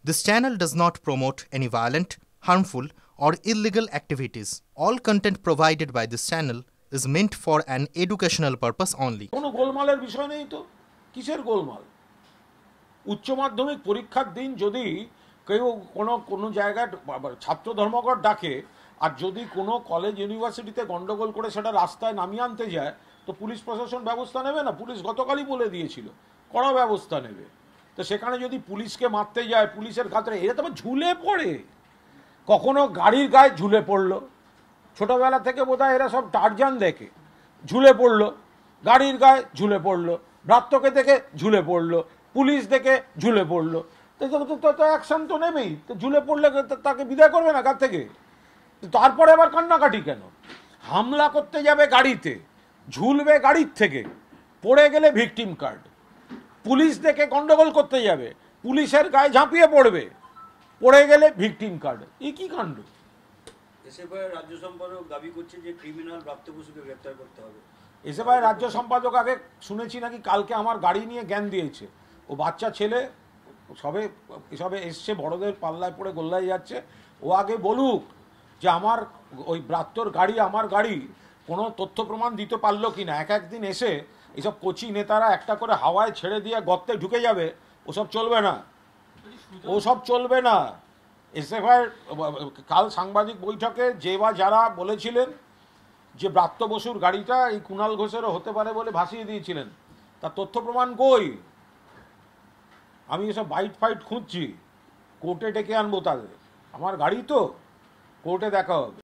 This channel does not promote any violent, harmful, or illegal activities. All content provided by this channel is meant for an educational purpose only. কোনো গোলমালের বিষয় নেই তো, কিসের গোলমাল? উচ্চ মাধ্যমিক পরীক্ষার দিন যদি কেউ কোনো জায়গায় ছাত্র ধর্মঘট ডাকে আর যদি কোনো কলেজ ইউনিভার্সিটিতে গন্ডগোল করে সেটা রাস্তায় নামিয়ে আনতে যায়, তো পুলিশ প্রশাসন ব্যবস্থা নেবে না? পুলিশ গতকালই বলে দিয়েছিল কড়া ব্যবস্থা নেবে। তো সেখানে যদি পুলিশকে মারতে যায়, পুলিশের খাতরে এরা তো ঝুলে পড়ে, কখনো গাড়ির গায়ে ঝুলে পড়লো, ছোটবেলা থেকে বোধহয় এরা সব টারজান দেখে, ঝুলে পড়লো, গাড়ির গায়ে ঝুলে পড়লো, ভ্রাত্যকে দেখে ঝুলে পড়লো, পুলিশ দেখে ঝুলে পড়লো। তো অ্যাকশন তো নেবেই। তো ঝুলে পড়লে তাকে বিদায় করবে না কার থেকে? তারপরে আবার কান্নাকাটি কেন? হামলা করতে যাবে গাড়িতে, ঝুলবে গাড়ির থেকে, পড়ে গেলে ভিকটিম কার্ড। পুলিশ দেখে গন্ডগোল করতে যাবে, পুলিশের গায়ে ঝাঁপিয়ে পড়বে, পড়ে গেলে ভিকটিম কার্ড। এই কি কাণ্ড? এসএফআই রাজ্য সম্পাদক দাবি করছে যে ক্রিমিনাল ব্রাত্য বসুকে গ্রেফতার করতে হবে। এসএফআই রাজ্য সম্পাদক আগে শুনেছি নাকি কালকে আমার গাড়ি নিয়ে জ্ঞান দিয়েছে। ও বাচ্চা ছেলে, সবে এসছে, বড়দের পাল্লায় পড়ে গোল্লায় যাচ্ছে। ও আগে বলুক যে আমার ওই ব্রাত্যর গাড়ি আমার গাড়ি, কোনো তথ্য প্রমাণ দিতে পারলো কিনা। একদিন এসে এইসব কোচি নেতারা একটা করে হাওয়ায় ছেড়ে দিয়ে গর্তে ঢুকে যাবে, ওসব চলবে না, ওসব চলবে না। এসএফআই কাল সাংবাদিক বৈঠকে যে বা যারা বলেছিলেন যে ব্রাত্য বসুর গাড়িটা এই কুণাল ঘোষেরও হতে পারে বলে ভাসিয়ে দিয়েছিলেন, তার তথ্য প্রমাণ কই? আমি এসব বাইট ফাইট খুঁজছি, কোর্টে ডেকে আনবো তাদের। আমার গাড়ি তো, কোর্টে দেখা হবে।